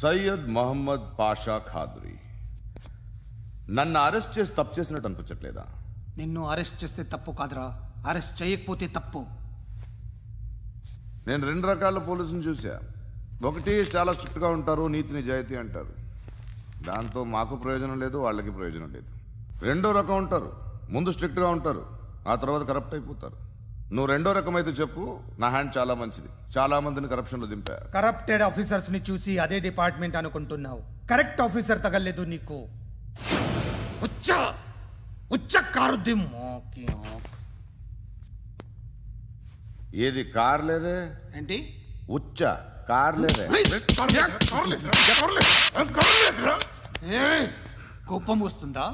సయ్యద్ మహమ్మద్ పాషా ఖాద్రీ. నన్ను అరెస్ట్ చేసి తప్పు చేసినట్టు అనిపించట్లేదా? నిన్ను అరెస్ట్ చేస్తే తప్పు కాదురా, అరెస్ట్ చేయకపోతే తప్పు. నేను 2 రకాల పోలీసుని చూసా. ఒకటి చాలా స్ట్రిక్ట్గా ఉంటారు, నీతి నిజాయితీ అంటారు, దాంతో మాకు ప్రయోజనం లేదు, వాళ్ళకి ప్రయోజనం లేదు. 2వ రకం ఉంటారు, ముందు స్ట్రిక్ట్గా ఉంటారు, ఆ తర్వాత కరప్ట్ అయిపోతారు. నువ్వు 2వ రకం అయితే చెప్పు. నా హ్యాండ్ చాలా మంచిది, చాలా మందిని కరప్షన్లో దింపా. కరప్టెడ్ ఆఫీసర్స్ ని చూసి అదే డిపార్ట్మెంట్ అనుకుంటున్నావు. కరెక్ట్ ఆఫీసర్ తగలేదు నీకు. ఏది కార్ లేదే ఏంటి? ఉచ్చ కార్ లేదే. కోపం వస్తుందా?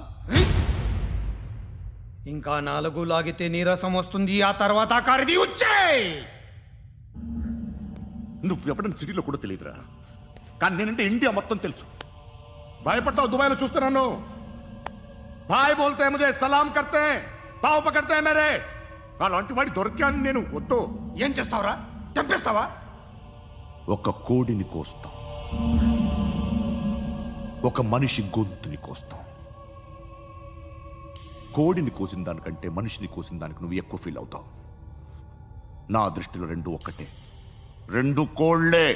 ఇంకా 4 లాగితే నీరసం వస్తుంది, ఆ తర్వాత కారిది ఉచ్చే. నువ్వు ఎప్పుడైనా సిటీలో కూడా తెలియదురా, కానీ నేనంటే ఇండియా మొత్తం తెలుసు. భయపడతావు? దుబాయ్లో చూస్తున్నాను. భాయ్ బోల్తే ముజే సలాం కర్తే పావు పకర్తే మేరే. అలాంటి వాడి దొరికాను నేను. వద్దు. ఏం చేస్తావురా? చంపేస్తావా? ఒక కోడిని కోస్తాం, ఒక మనిషి గొంతుని కోస్తాం. కోడిని కోసిన దానికంటే మనిషిని కోసిన దానికి నువ్వు ఎక్కువ ఫీల్ అవుతావు. నా దృష్టిలో 2 ఒక్కటే, 2 కోళ్లే.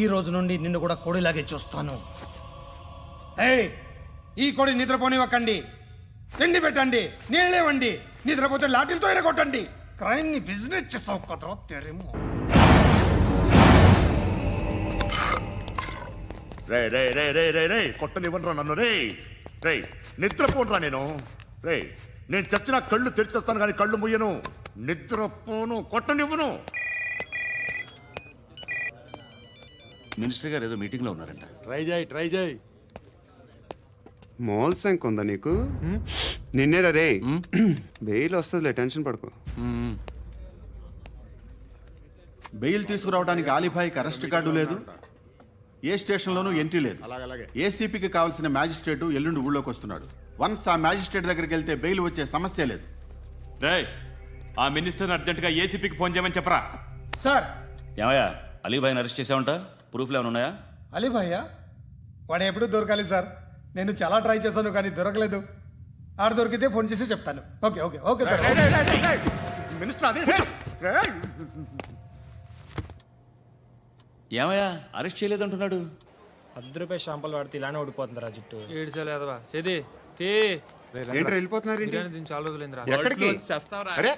ఈ రోజు నుండి నిన్ను కూడా కోడిలాగే చూస్తాను. ఏయ్, ఈ కోడి నిద్రపోనివ్వకండి. తిండి పెట్టండి, నీళ్ళేవండి. నిద్రపోతే లాఠీలతో ఎరగొట్టండి. క్రైమ్ ని బిజినెస్ చేసావు కదరా తెరేమో. రే రే రే రే రే రే కొట్టనివ్వనరా నన్ను. రే రే నిద్రపోనరా నేను. రే నేను చచ్చిన కళ్ళు తెరిచేస్తాను కానీ కళ్ళు ముయ్యను. నిద్రపోను, కొట్టనివ్వను. మినిస్టర్ గారు ఏదో మీటింగ్ లో ఉన్నారంట. ట్రై చేయి. మోల్ సంక్ ఉందా నీకు? నిన్నేరా రే. బెయిల్ వస్తుందిలే, టెన్షన్ పడుకో. బెయిల్ తీసుకురావడానికి ఆలిభాయికి అరెస్ట్ కార్డు లేదు, ఏ స్టేషన్లోనూ ఎంట్రీ లేదు. ఏసీపీకి కావాల్సిన మ్యాజిస్ట్రేటు ఎల్లుండి ఊళ్ళోకి వస్తున్నాడు. వన్స్ ఆ మ్యాజిస్ట్రేట్ దగ్గరికి వెళ్తే బెయిల్ వచ్చే సమస్య లేదు. ఆ మినిస్టర్ అర్జెంట్ గా ఏసీపీకి ఫోన్ చేయమని చెప్పరా. సార్. ఏమయ్యా, అలీభాయిని అరెస్ట్ చేసావంట? ప్రూఫ్లు ఏమైనా ఉన్నాయా? అలీభాయ్యా? వాడు ఎప్పుడు దొరకాలి సార్. నేను చాలా ట్రై చేశాను కానీ దొరకలేదు. ఆడ దొరికితే ఫోన్ చేసి చెప్తాను. Okay okay okay sir. Minister అదే. ఏమయ్యా, అరెస్ట్ చేయలేదంటున్నాడు? ₹10 షాంపూలు వాడితే ఇలానే ఓడిపోతుందిరా జుట్టు. ఏంటి వెళ్ళిపోతున్నారు? చాలా రోజులైందిరా. ఎక్కడికి? అరే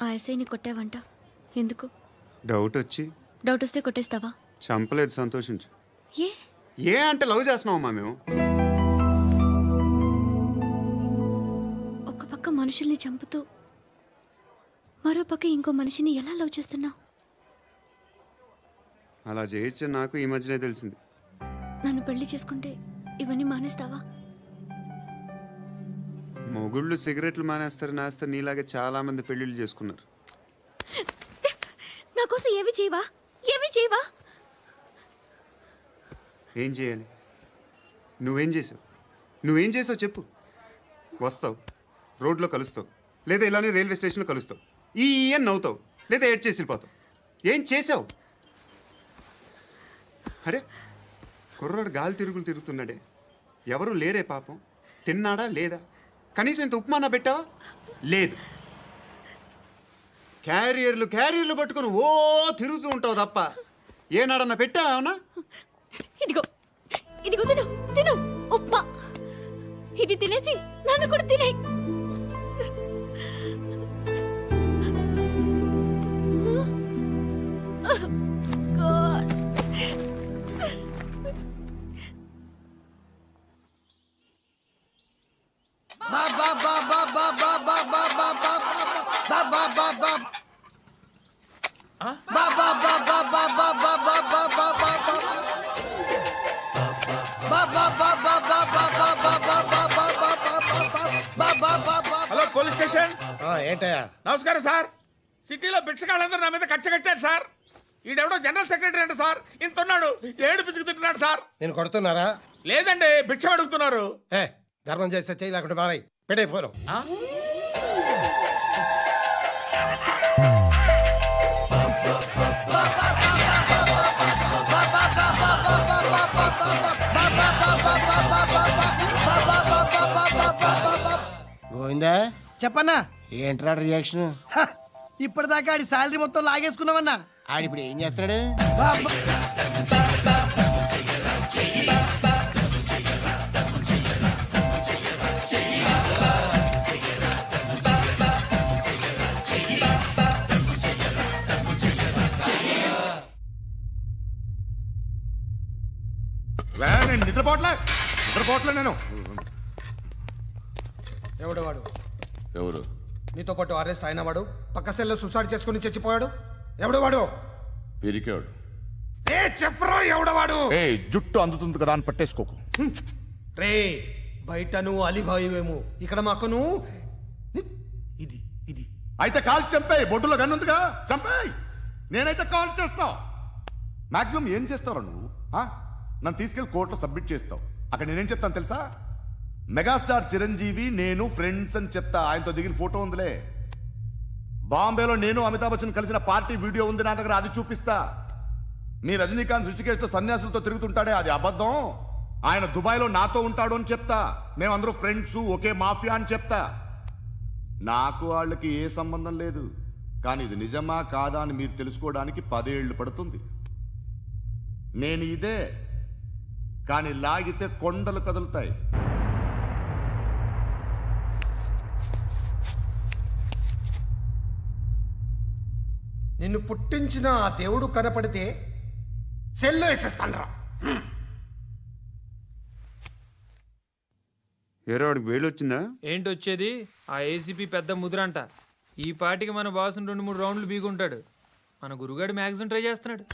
ఆ ఎస్ఐని కొట్టావంట, ఎందుకు? డౌట్ వచ్చి. డౌట్ వస్తే కొట్టేస్తావా? చంపలేదు, సంతోషించు. ఏ ఏ అంటే లవ్ చేస్తున్నావమ్మా మేము. ఒక పక్క మనుషుల్ని చంపుతూ మరో పక్క ఇంకో మనిషిని ఎలా లవ్ చేస్తున్నావు? అలా చేయొచ్చు నాకు ఈ మధ్యనే తెలిసింది. నన్ను పెళ్లి చేసుకుంటే ఇవన్నీ మానేస్తావా? మొగుళ్ళు సిగరెట్లు మానేస్తారు, నేస్తారు. నీలాగే చాలా మంది పెళ్లిళ్ళు చేసుకున్నారు. నా కోసం ఏమి చేయవా? ఏమి చేయవా? ఏం చేయాలి? నువ్వేం చేసావు? నువ్వేం చేసావు చెప్పు. వస్తావు, రోడ్లో కలుస్తావు, లేదా ఇలానే రైల్వే స్టేషన్లో కలుస్తావు. ఈ అని నవ్వుతావు, లేదా ఏడ్ చేసి వెళ్ళిపోతావు. ఏం చేసావు? అరే కుర్రాడు గాలి తిరుగులు తిరుగుతున్నాడే, ఎవరు లేరే పాపం. తిన్నాడా లేదా? కనీసం ఇంత ఉప్మానా పెట్టావా? లేదు. క్యారియర్లు పట్టుకుని ఓ తిరుగుతూ ఉంటావు తప్ప ఏనాడన్నా పెట్టావా? అవునా? ఇదిగో ఇదిగో తిను తిను ఉప్మా. ఇది తినేసి నన్ను కూడా తినే. Hello police station. ఏంటయ్యా? నమస్కారం సార్. సిటీలో భిక్షగాళ్ళందరూ నా మీద కట్టకట్టారు సార్. ఈడెవడో జనరల్ సెక్రటరీ అంట సార్. ఇంత ఉన్నాడు, ఏడు పిచ్చుకు తింటున్నాడు సార్. నేను కొడుతున్నారా? లేదండి, భిక్ష అడుగుతున్నారు. ధర్మం చేస్తే చేయి, లేకుంటే మారాయి. పెట్టే ఫోను. గోవిందా చెప్పన్నా ఏంట్రా రియాక్షన్? ఇప్పటిదాకా ఆడి శాలరీ మొత్తం లాగేసుకున్నావన్నా. ఆడిప్పుడు ఏం చేస్తున్నాడు? నేను నిద్రపోవట్లే నేను. ఎవడు వాడు? ఎవరు? నీతో పాటు అరెస్ట్ అయిన వాడు, పక్క సెల్లో సూసైడ్ చేసుకుని చచ్చిపోయాడు. ఎవడు వాడు? పిరికాడు. ఏ చెప్పరా ఎవడవాడు? ఏ జుట్టు అందుతుంది కదా అని పట్టేసుకోకు. రే బయట నువ్వు అలీబాయివేమో, ఇక్కడ మాకు నువ్వు ఇది ఇది. అయితే కాల్ చంపేయి, బొడ్డులో గన్నుందిగా చంపేయి. నేనైతే కాల్ చేస్తా. మాక్సిమం ఏం చేస్తావు నువ్వు? నన్ను తీసుకెళ్లి కోర్టులో సబ్మిట్ చేస్తావు. అక్కడ నేనేం చెప్తాను తెలుసా? మెగాస్టార్ చిరంజీవి నేను ఫ్రెండ్స్ అని చెప్తా. ఆయనతో దిగిన ఫోటో ఉందిలే. బాంబేలో నేను అమితాబ్ బచ్చన్ కలిసిన పార్టీ వీడియో ఉంది నా దగ్గర, అది చూపిస్తా. మీ రజనీకాంత్ ఋషికేష్తో సన్యాసులతో తిరుగుతుంటాడే, అది అబద్ధం. ఆయన దుబాయ్లో నాతో ఉంటాడు అని చెప్తా. మేమందరూ ఫ్రెండ్స్, ఒకే మాఫియా అని చెప్తా. నాకు వాళ్ళకి ఏ సంబంధం లేదు. కానీ ఇది నిజమా కాదా అని మీరు తెలుసుకోవడానికి 10 ఏళ్ళు పడుతుంది. నేను ఇదే, కానీ లాగితే కొండలు కదులుతాయి. నిన్ను పుట్టించిన ఆ దేవుడు కనపడితే సెల్లో వేసేస్తానరా. ఏరో వాడికి వేలు వచ్చిందా? ఏంటి వచ్చేది? ఆ ఏసీపీ పెద్ద ముద్రంట. ఈ పాటికి మన బాసును 2-3 రౌండ్లు బీగుంటాడు. మన గురుగాడు మ్యాక్సిమం ట్రై చేస్తున్నాడు.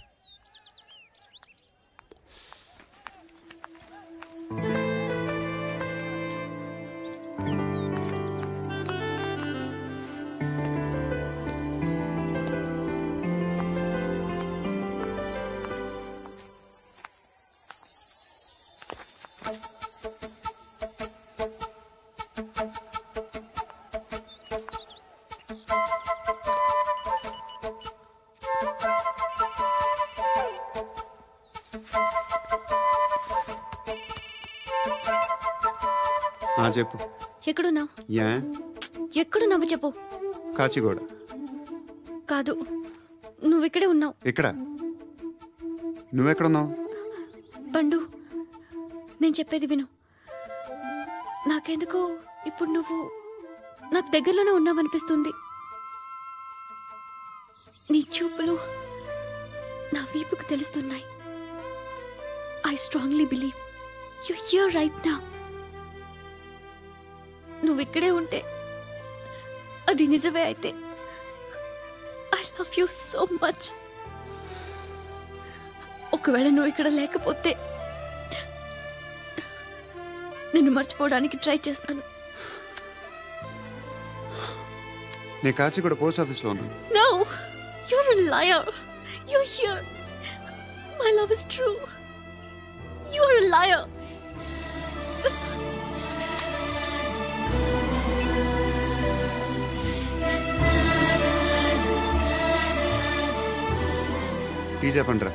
చెప్పు. ఎక్కడున్నావు? యా ఎక్కడున్నావు చెప్పు. కాచిగూడ. కాదు, నువ్వు ఇక్కడే ఉన్నావు. ఇక్కడ నువ్వెక్కడున్నావు? పండు, నేను చెప్పేది విను. నాకెందుకో ఇప్పుడు నువ్వు నాకు దగ్గరలోనే ఉన్నావనిపిస్తుంది. నీ చూపులు నా వీపుకు తెలుస్తున్నాయి. I strongly believe you here right now. నువ్వు ఇక్కడే ఉంటే అది నిజమే అయితే I love you so much. ఒకవేళ నువ్వు ఇక్కడ లేకపోతే నిన్ను మర్చిపోవడానికి ట్రై చేస్తాను. నేను కాచిగూడ పోస్ట్ ఆఫీస్లో ఉన్నాను. No, you're a liar. You're here. My love is true. You're a liar. Tea చెప్పండిరా.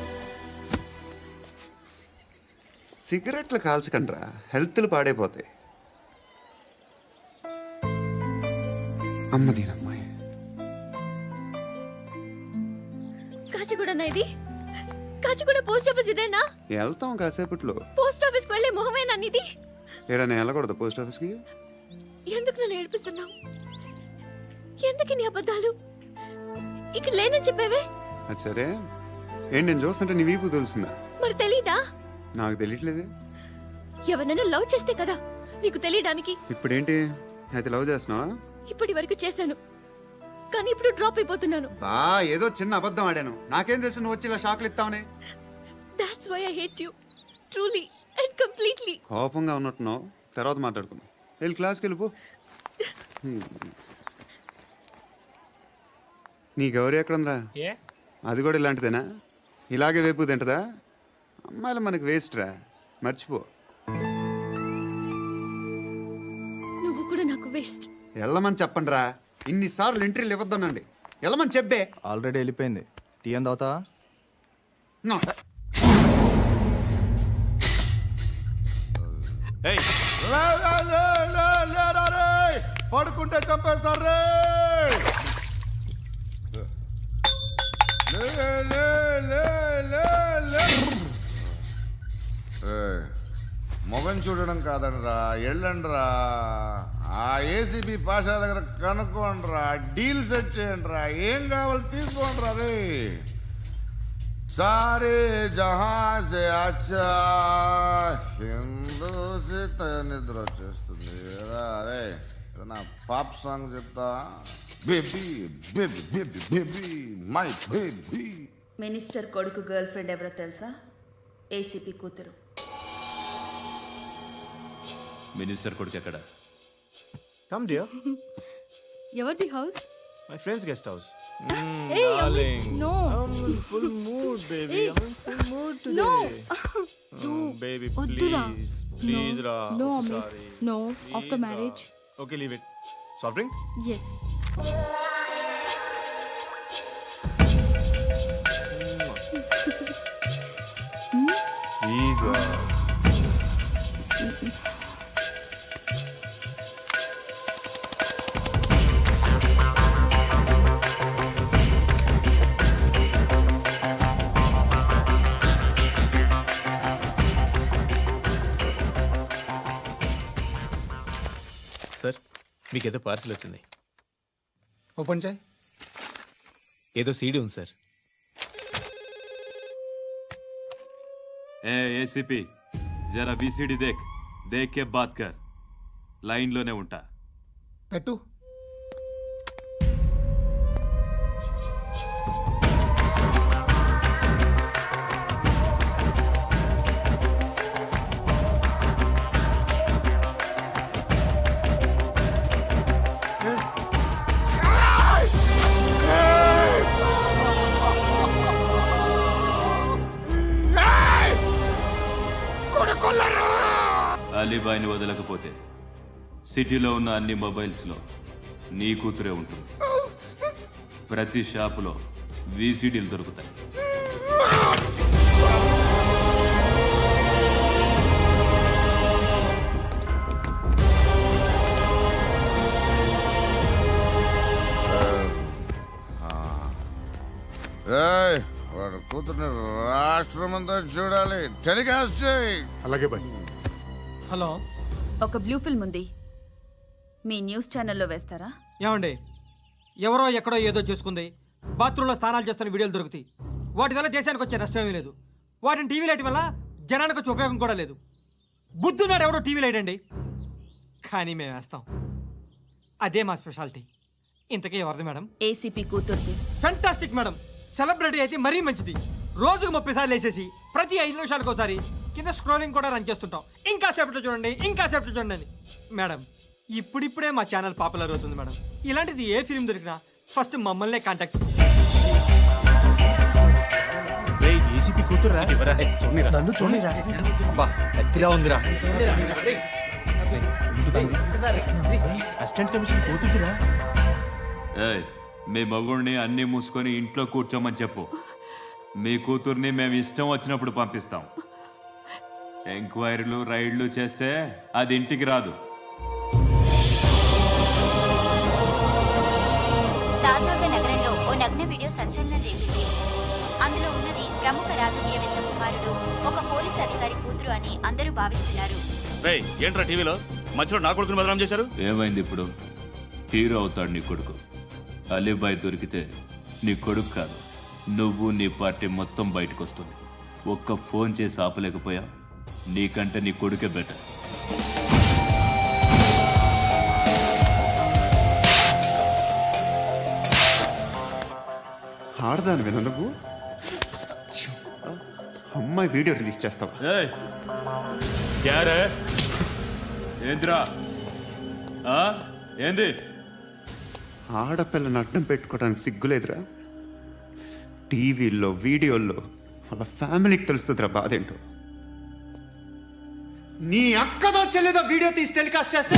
సిగరెట్లు కాల్చకండ్రా, హెల్త్లు పాడైపోతాయి. అమ్మదీనమ్మాయి. కాచిగూడనా ఇది? కాచిగూడ పోస్ట్ ఆఫీస్ ఇదేనా? వెళ్తాం కాసేపట్లో. పోస్ట్ ఆఫీస్ కి వెళ్ళే మొహమేనా నీది? ఏరా నేను వెళ్ళకూడదు పోస్ట్ ఆఫీస్కి? ఎందుకు నన్ను ఏడిపిస్తున్నావు? ఎందుకు నీ అబద్ధాలు? ఇక్కడ లేనని చెప్పేవే. అది సరే, ఏంటి నేను చూస్తుంటే నీ వీపు తెలుస్తుందా? మరి తెలీదా? నాకు తెలియట్లేదు. ఎవరైనా లవ్ చేస్తే కదా నీకు తెలియడానికి. ఇప్పుడేంటి అయితే లవ్ చేస్తున్నావా? ఇప్పటి వరకు చేశాను, కానీ ఇప్పుడు డ్రాప్ అయిపోతున్నాను. ఏదో చిన్న అబద్ధం ఆడాను. నాకేం తెలుసు నువ్వు వచ్చి ఇలా షాక్లు ఇస్తావని. That's why I hate you. Truly and completely. కోపంగా ఉన్నట్టున్నావు, తర్వాత మాట్లాడుకుందాం. వెళ్ళి క్లాస్కి వెళ్ళిపో. నీ గౌరీ ఎక్కడుందా? అది కూడా ఇలాంటిదేనా? ఇలాగే వేపు తింటదా? అమ్మాయిలు మనకి వేస్ట్ రా, మర్చిపో. నువ్వు కూడా నాకు వేస్ట్. వెళ్ళమని చెప్పండి రా. ఇన్నిసార్లు ఎంట్రీలు ఇవ్వద్దనండి. వెళ్ళమని చెప్పే. ఆల్రెడీ వెళ్ళిపోయింది. టీ అని తాగుతావా? పడుకుంటే చంపేస్తారు రే. లే, లే, లే, లే, లే. ఏయ్, మొగం చూడడం కాదండ్రా, వెళ్ళండ్రా. ఆ ఏసీబీ పాషా దగ్గర కనుక్కోండ్రా, డీల్ సెట్ చేయండిరా, ఏం కావాలి తీసుకోండిరా రే. सारे जहां से अच्छा హిందూ నిద్ర వచ్చేస్తుంది అరే నా పాప్ సాంగ్ చెప్తా. Baby baby baby baby my baby. Minister కొడుకు గర్ల్ ఫ్రెండ్ ఎవరో తెలుసా? ఏసీపీ కూతురు. మినిస్టర్ కొడుకు ఎక్కడ? Come dear. ఎవరిది house? My friends guest house. Hey, darling. no. I'm in full mood, baby. I'm in full mood today. No. Baby, Oddura. please. Please, No. Ra. No, I'm Amit. sorry. No. Please, After Ra. marriage. Okay, leave it. Soft drink? Yes. Please, Ra. Sir మీకేదో parcel వచ్చింది. Open చేయి. ఏదో CD ఉంది sir. ఏ ACP జరా VCD దేక్, దేక్ కే బాత్ కర్. లైన్లోనే ఉంటా. పెట్టు. అలీబాయిని వదలకపోతే సిటీలో ఉన్న అన్ని మొబైల్స్లో నీ కూతురే ఉంటుంది. ప్రతి షాపులో వీసీడీలు దొరుకుతాయి. వాడు కూతుర్ని రాష్ట్రం అంతా చూడాలి. టెలికాస్ట్ చేయి. అలాగే బాయ్. హలో, ఒక బ్లూ ఫిల్మ్ ఉంది, మీ న్యూస్ ఛానల్లో వేస్తారా? ఏమండి, ఎవరో ఎక్కడో ఏదో చేసుకుంది, బాత్రూంలో స్నానాలు చేస్తున్న వీడియోలు దొరుకుతాయి. వాటి వల్ల దేశానికి వచ్చే నష్టమేమీ లేదు. వాటిని టీవీ లైట్ వల్ల జనానికి వచ్చే ఉపయోగం కూడా లేదు. బుద్ధున్నాడు ఎవడో టీవీ లైట్ అండి, కానీ మేము వేస్తాం. అదే మా స్పెషాలిటీ. ఇంతకీ ఎవరిది మేడం? ఏసీపీ కూతురుది. Fantastic madam. సెలబ్రిటీ అయితే మరీ మంచిది. రోజుకు 30 సార్లు వేసేసి ప్రతి 5 నిమిషాలకు ఒకసారి కింద స్క్రోలింగ్ కూడా రన్ చేస్తుంటాం. ఇంకా సేపట్లో చూడండి, ఇంకా సేపట్లో చూడండి అని. మేడం, ఇప్పుడిప్పుడే మా ఛానల్ పాపులర్ అవుతుంది మేడం. ఇలాంటిది ఏ ఫిల్మ్ దొరికినా ఫస్ట్ మమ్మల్నే కాంటాక్ట్. ఏసీపీ కూతురా? నన్ను చూడరా. అబ్బా ఎత్తిగా ఉందిరా. అసిస్టెంట్ కమిషన్ కూతురురా? ఏయ్, మీ మగుడిని అన్నీ మూసుకొని ఇంట్లో కూర్చోమని చెప్పు. మీ కూతుర్ని మేము ఇష్టం వచ్చినప్పుడు పంపిస్తాం. ఎంక్వైరీలు రైడ్లు చేస్తే అది ఇంటికి రాదు. తాజాగా నగరంలో ఓ నగ్న వీడియో సంచలనం రేపింది. అందులో ఉన్నది ప్రముఖ రాజకీయవేత్త కుమారుడు, ఒక పోలీస్ అధికారి కూతురు అని అందరూ భావిస్తున్నారు. ఏంట్రా టీవీలో మధ్యలో నా కొడుకుని బదనాం చేశారు? ఏమైంది ఇప్పుడు? హీరో అవుతాడు నీ కొడుకు. అలీబాయ్ దొరికితే నీ కొడుకు కాదు, నువ్వు నీ పార్టీ మొత్తం బయటకు వస్తుంది. ఒక్క ఫోన్ చేసి ఆపలేకపోయా, నీకంటే నీ కొడుకే బెటర్. ఆడదాను విన నువ్వు అమ్మాయి వీడియో రిలీజ్ చేస్తావా? ఏంద్రా ఏంది? ఆడపిల్లని అడ్డం పెట్టుకోవడానికి సిగ్గులేదురా? టీవీల్లో వీడియోల్లో వాళ్ళ ఫ్యామిలీకి తెలుస్తుందిరా బాధ ఏంటో. నీ అక్కదో చెల్లిదో వీడియో తీసి టెలికాస్ట్ చేస్తే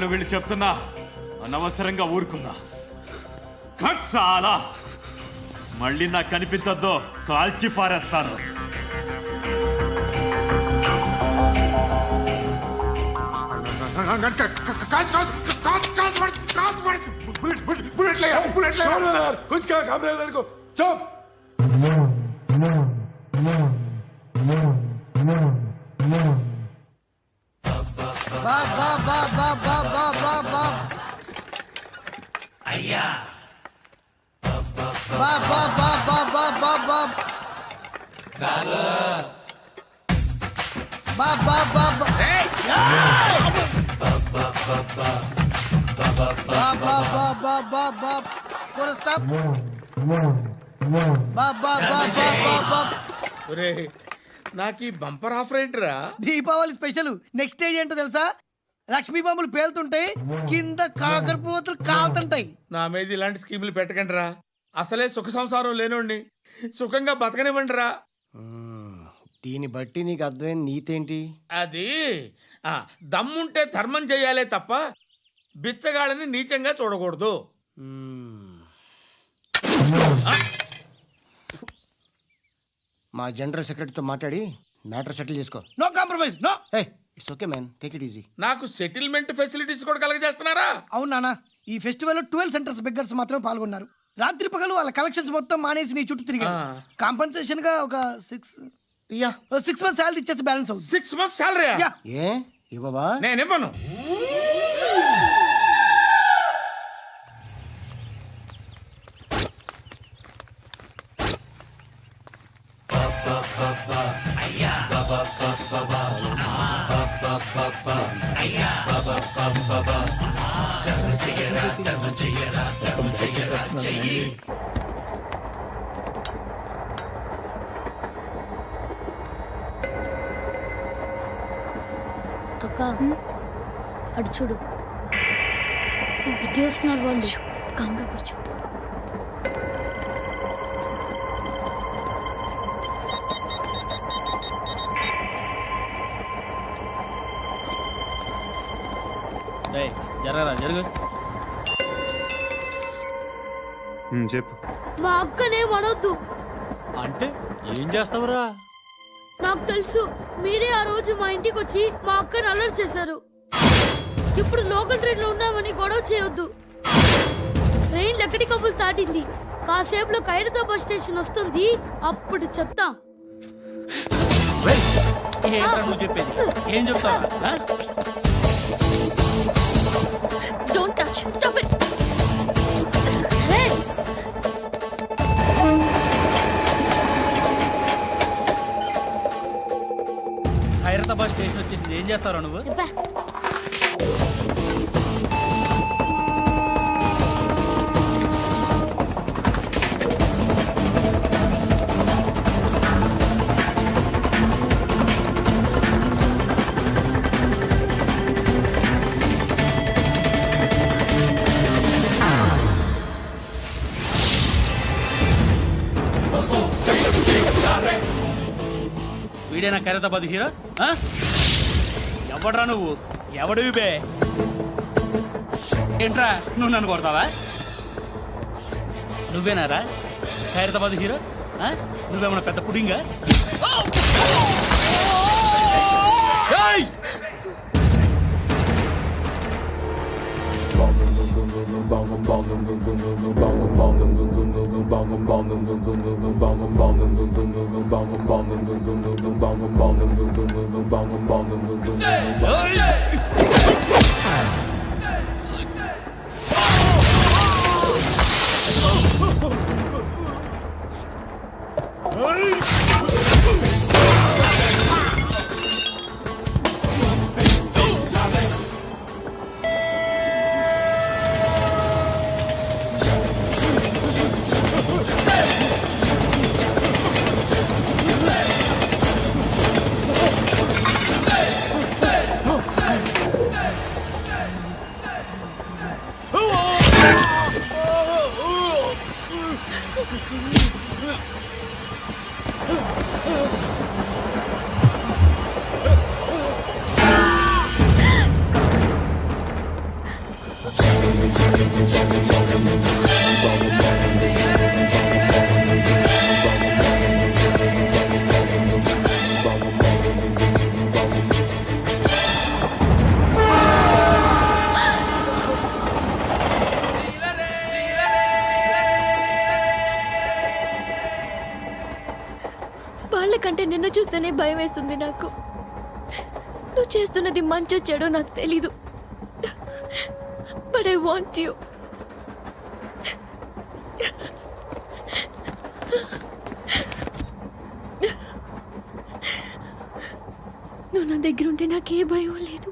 వాళ్ళు వీళ్ళు చెప్తున్నా అనవసరంగా ఊరుకున్నా. చాలా మళ్ళీ నాకు కనిపించొద్దు, కాల్చి పారేస్తాను. అయ్యా నాకు ఈ బంపర్ ఆఫర్ ఏంటిరా? దీపావళి స్పెషల్. నెక్స్ట్ స్టేజ్ ఏంటో తెలుసా? లక్ష్మీ బాంబులు పేలుతుంటాయి, కింద కాకరపోతులు కాలుతుంటాయి. నా మీద ఇలాంటి స్కీములు పెట్టకండి రా. అసలే సుఖ సంసారం లేనోండి, సుఖంగా బతకనివ్వండి రా. దీన్ని బట్టి నీకు అర్థమైంది నీతేంటి? అది దమ్ముంటే ధర్మం చేయాలే తప్ప బిచ్చగాళ్ళని నీచంగా చూడకూడదు. మా జనరల్ సెక్రటరీతో మాట్లాడి మ్యాటర్ సెటిల్ చేసుకో. No compromise, no. It's okay man, take it easy. నాకు సెటిల్మెంట్ ఫెసిలిటీస్ కూడా కలగజేస్తున్నారా? అవును నాన్న, ఈ ఫెస్టివల్ 12 సెంటర్స్ బెగ్గర్స్ మాత్రమే పాల్గొన్నారు. రాత్రి పగలు వాళ్ళ కలెక్షన్స్ మొత్తం మానేసి నీ చుట్టూ తిరిగారు. కాంపన్సేషన్ గా ఒక 6 months శాలరీ ఇచ్చేసి బ్యాలెన్స్ అవుతుంది. 6 months శాలరీ? ఏ ఇవ్వవా? నేను ఇవ్వను. అక్క అటు చూడు, ఇటు వస్తున్నారు వాళ్ళు. కంగా కూర్చో. జరగరా జరుగు. చెప్పు. మా అక్కనే వనొద్దు. అంటే ఏం చేస్తావురా? నాకు తెలుసు, మీరే ఆ రోజు మా ఇంటికి వచ్చి మా అక్కని అలర్ట్ చేశారు. ఇప్పుడు లోకల్ ట్రైన్ లో ఉన్నామని గొడవ చేయొద్దు. ట్రైన్ లక్కడి కబుల్ దాటింది. కాసేపులో ఖైరతాబాద్ స్టేషన్ వస్తుంది, అప్పుడు చెప్తా. ఏం చెప్తావు? Don't touch. Stop it. Khairatabad station వచ్చేసింది. ఏం చేస్తారా నువ్వు? వీడేనా ఖైరతాబాద్ హీరో? ఎవడ్రా నువ్వు? ఎవడివి బే? ఏంట్రా నువ్వు నన్ను కొడతావా? నువ్వేనారా ఖైరతాబాద్ హీరో? నువ్వేమన్నా పెద్ద పుడింగా? వాళ్ళకంటే నిన్ను చూస్తేనే భయం వేస్తుంది నాకు. నువ్వు చేస్తున్నది మంచో చెడో నాకు తెలీదు. But I want you. నువ్వు నా దగ్గర ఉంటే నాకే భయం లేదు.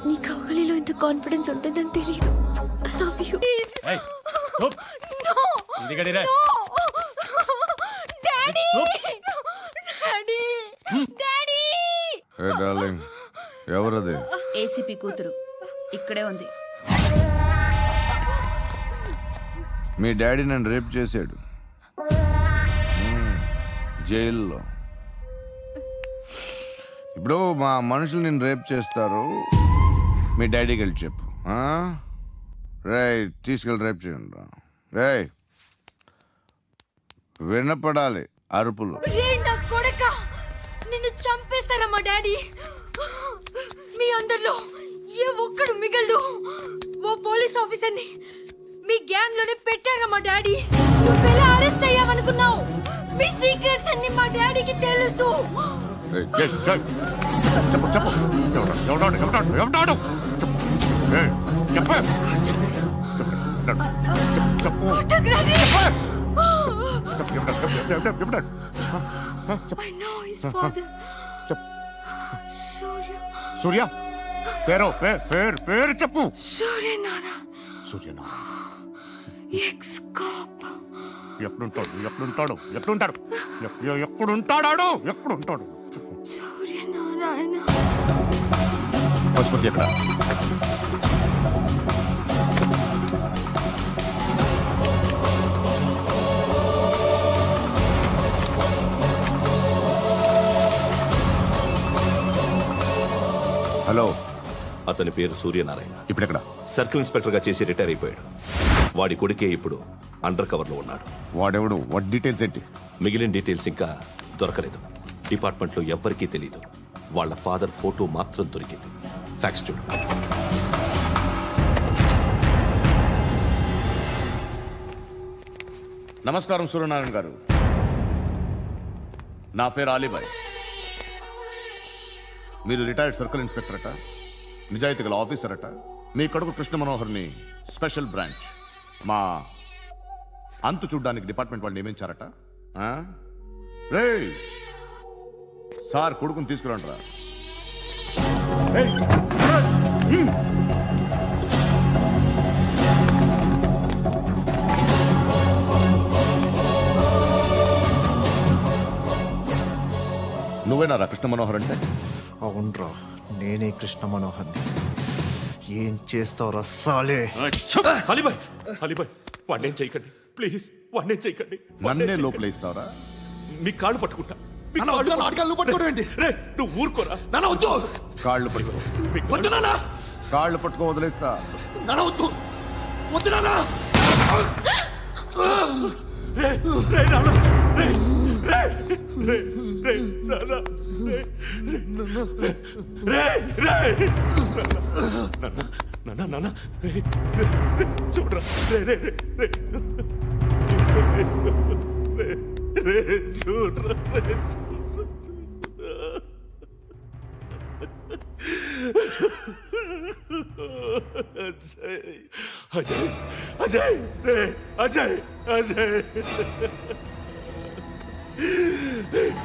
నీ కౌగలిలో ఇంత కాన్ఫిడెన్స్ ఉంటుందని తెలీదు. I love you. ఎవరది? ఏసీపీ కూతురు ఇక్కడే ఉంది. మీ డాడీ నన్ను రేప్ చేశాడు జైల్లో. ఇప్పుడు మా మనుషులు నేను రేప్ చేస్తారు, మీ డాడీకి వెళ్ళి చెప్పు. రేయ్ తీసుకెళ్ళి రేప్ చేయండి. రేయ్ వినపడాలి అరుపులు. నిన్ను చంపేస్తారా మా డాడీ? మీ అందరిలో ఏ ఒక్కడు మిగలడు. ఓ పోలీస్ ఆఫీసర్ని మీ గ్యాంగ్ లోనే పెట్టారా మా డాడీ? నువ్వెలా అరెస్ట్ అయ్యావనుకున్నావు? మీ సీక్రెట్స్ అన్ని మా డాడీకి తెలుసు. I know his father. సూర్య పేరు చెప్పు. సూర్య నాన్న. సూర్య నాన్న ఎక్స్-కాప్. ఎప్పుడుంటాడు సూర్య నారాయణ. పశుపతి ఎక్కడ? హలో, అతని పేరు సూర్యనారాయణ. ఇప్పుడెక్కడ? సర్కిల్ ఇన్స్పెక్టర్ గా చేసి రిటైర్ అయిపోయాడు. వాడి కొడుకే ఇప్పుడు అండర్ కవర్ లో ఉన్నాడు. వాడెవడు? వాట్ డీటెయిల్స్ ఏంటి? మిగిలిన డీటెయిల్స్ ఇంకా దొరకలేదు. డిపార్ట్మెంట్ లో ఎవ్వరికీ తెలియదు. వాళ్ళ ఫాదర్ ఫోటో మాత్రం దొరికింది. ఫ్యాక్స్ చూడు. నమస్కారం సూర్యనారాయణ గారు. నా పేరు అలీబాయ్. మీరు రిటైర్డ్ సర్కిల్ ఇన్స్పెక్టర్ అట, నిజాయితీ గల ఆఫీసర్ అట. మీ కొడుకు కృష్ణ మనోహర్ని స్పెషల్ బ్రాంచ్ మా అంతు చూడ్డానికి డిపార్ట్మెంట్ వాళ్ళు నియమించారట. రే సార్ కొడుకుని తీసుకురండి రా. నువ్వేనా కృష్ణ మనోహర్ అంటే? అవునరా, నేనే కృష్ణ మనోహర్ని. ఏం చేస్తావురా సాలే? అలీబాయ్, వాడినేం చేయకండి ప్లీజ్, వాడినేం చేయకండి. నన్నే లోపల ఇస్తావరా? మీ కాళ్ళు పట్టుకుంటా. నువ్వు ఊరుకోరా. కాళ్ళు పట్టుకో. కాళ్ళు పట్టుకో వదిలేస్తా. చూడరా చూడరా. అజయ్ అజయ్ అజయ్ అజయ్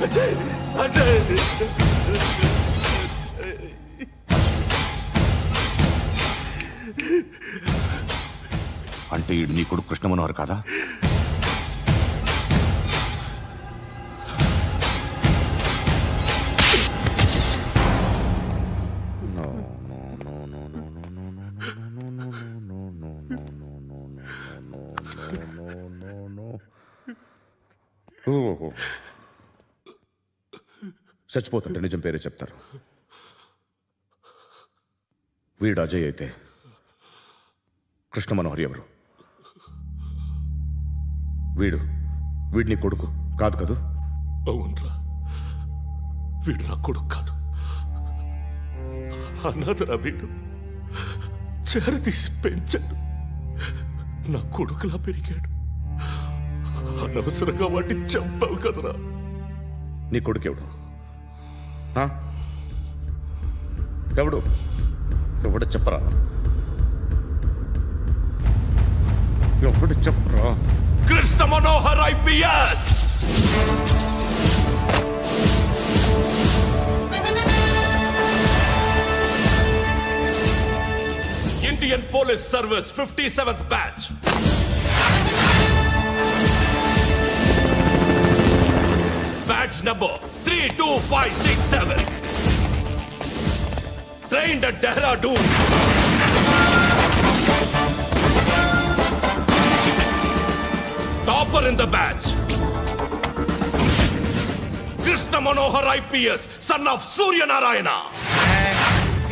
అజయ్ అజయ్ అంటే ఈడు నీ కొడుకు కృష్ణ మనోహర్ కాదా? చచ్చిపోతుంటే నిజం పేరే చెప్తారు. వీడు అజయ్ అయితే కృష్ణ మనోహర్ ఎవరు? వీడిని కొడుకు కాదు కదూ? అవునరా, వీడు నా కొడుకు కాదు, అన్నదరా. వీడు చేరతీసి పెంచాడు, నా కొడుకులా పెరిగాడు. అనవసరంగా వాడిని చంపావు కదరా. నీ కొడుకెవడు? ఎవడు ఎవడు చెప్పరా? ఎవడు చెప్పరా? Krishna Manohar IPS. Indian Police Service 57th batch. Badge number 32567. Trained at Dehradun. Topper in the batch. Krishna Manohar IPS, son of Surya Narayana. मैं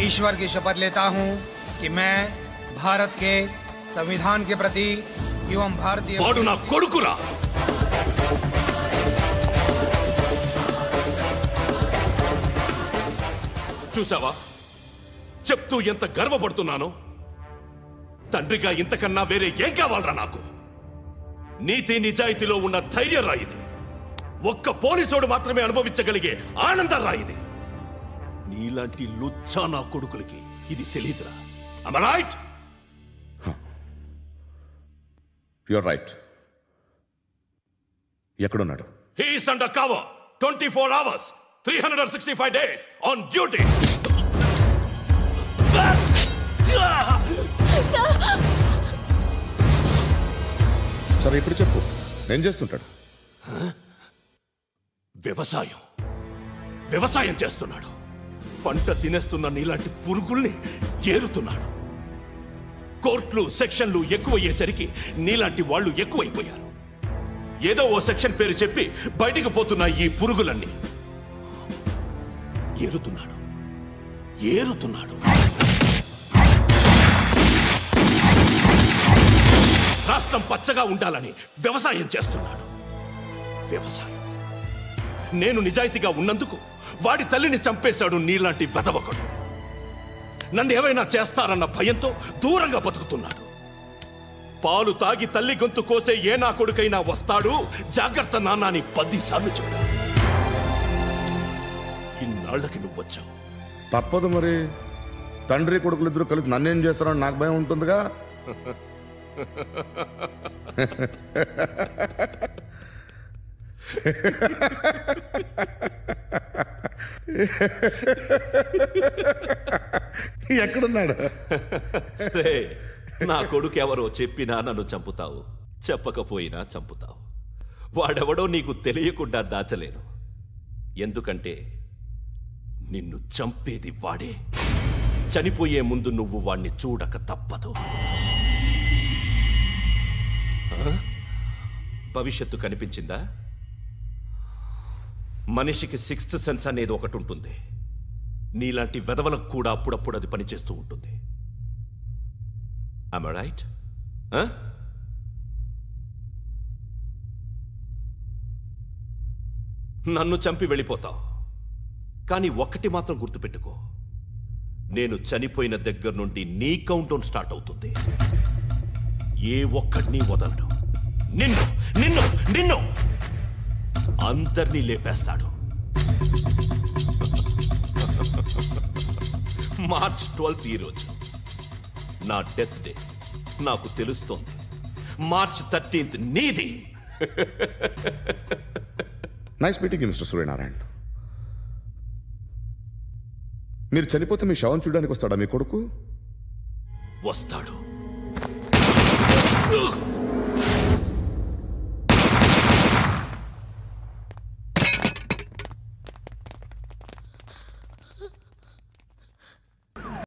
ईश्वर की शपथ लेता हूँ कि मैं भारत के संविधान के प्रति एवं भारतीय వాడు నా కొడుకురా. చూసావా చెప్తూ ఎంత గర్వపడుతున్నానో? తండ్రిగా ఇంతకన్నా వేరే ఏం కావాలరా నాకు? నీతి నిజాయితీలో ఉన్న ధైర్యం రా ఇది. ఒక్క పోలీసోడు మాత్రమే అనుభవించగలిగే ఆనందం రా ఇది. నీలాంటి లుచ్చా నా కొడుకులకి ఇది తెలియదురా. Am I right? You're right. ఎక్కడున్నాడు? He is under cover 24 hours 365 days on duty. సరే ఇప్పుడు చెప్పు, ఏం చేస్తుంటాడు? వ్యవసాయం చేస్తున్నాడు. పంట తినేస్తున్న నీలాంటి పురుగుల్ని ఏరుతున్నాడు. కోర్టులు సెక్షన్లు ఎక్కువయ్యేసరికి నీలాంటి వాళ్ళు ఎక్కువైపోయారు. ఏదో ఓ సెక్షన్ పేరు చెప్పి బయటికి పోతున్న ఈ పురుగులన్నీ ఏరుతున్నాడు. రాష్ట్రం పచ్చగా ఉండాలని వ్యవసాయం చేస్తున్నాడు. నేను నిజాయితీగా ఉన్నందుకు వాడి తల్లిని చంపేశాడు నీలాంటి బెదవకుడు. నన్ను ఏమైనా చేస్తారన్న భయంతో దూరంగా బతుకుతున్నాడు. పాలు తాగి తల్లి గొంతు కోసే ఏ నా కొడుకైనా వస్తాడు, జాగ్రత్త నాన్న అని 10 సార్లు చెప్పాడు. ఇన్నాళ్ళకి నువ్వు వచ్చావు. తప్పదు మరి. తండ్రి కొడుకులు ఇద్దరు కలిసి నన్నేం చేస్తారని నాకు భయం ఉంటుందిగా. ఎక్కడున్నాడు? నా కొడుకు ఎవరో చెప్పినా నన్ను చంపుతావు, చెప్పకపోయినా చంపుతావు. వాడెవడో నీకు తెలియకుండా దాచలేను. ఎందుకంటే నిన్ను చంపేది వాడే. చనిపోయే ముందు నువ్వు వాణ్ణి చూడక తప్పదు. భవిష్యత్తు కనిపించిందా? మనిషికి 6th సెన్స్ అనేది ఒకటి ఉంటుంది. నీలాంటి వెధవలకు కూడా అప్పుడప్పుడు అది పనిచేస్తూ ఉంటుంది. Am I right? నన్ను చంపి వెళ్ళిపోతావు. కానీ ఒక్కటి మాత్రం గుర్తుపెట్టుకో, నేను చనిపోయిన దగ్గర నుండి నీ కౌంటౌన్ స్టార్ట్ అవుతుంది. ఏ ఒక్కడిని వదలడు. నిన్ను అందరినీ లేపేస్తాడు. మార్చ్ 12th ఈ రోజు నా డెత్ డే. నాకు తెలుస్తోంది. మార్చ్ 13th నీది. Nice meeting mister Suryanarayan. మీరు చనిపోతే మీ శవం చూడడానికి వస్తాడా మీ కొడుకు? వస్తాడు.